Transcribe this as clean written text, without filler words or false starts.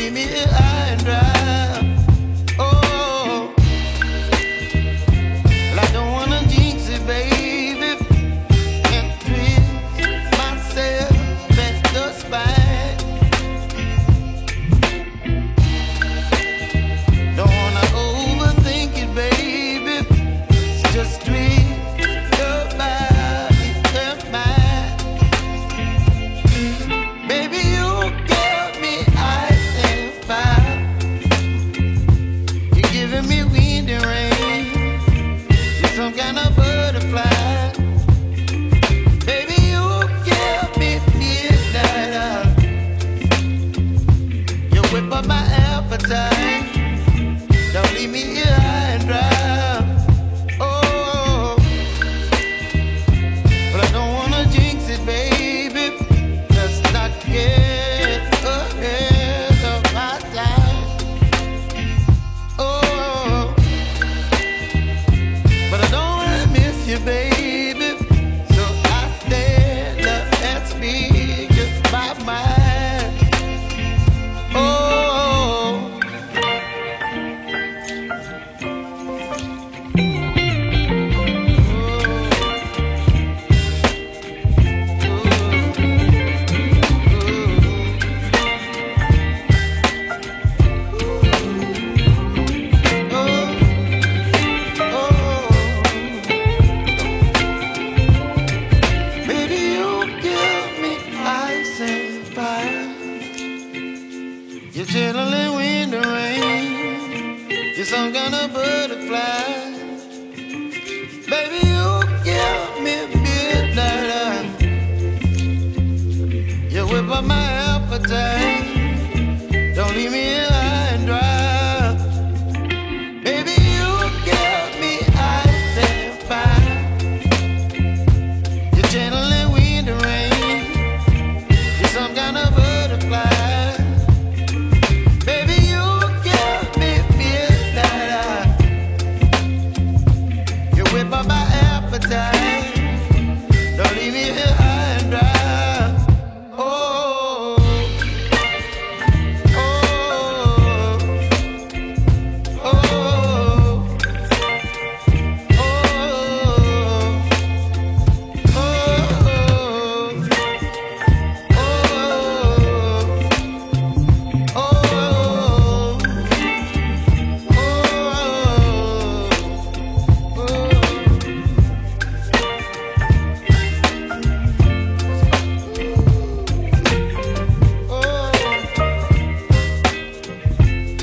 leave me here high and dry. Oh, well, I don't wanna jinx it, baby, and twist myself at the spine. Don't wanna overthink it, baby. It's just twist your body and mine. Baby, you give me ice and fire. You're giving me wind and rain. You're some kind of butterfly. Baby, you give me midnight. You whip up my appetite. Don't leave me here high and dry. Oh, but I don't wanna jinx it, baby. Let's not get ahead of my time. Oh, but I don't wanna miss you, baby. So I stand up and speak just my mind. Oh. Baby, you give me ice and fire. You're chilling wind and rain. You're some kind of butterfly. Baby, you give me midnight. You whip up my appetite. Don't leave me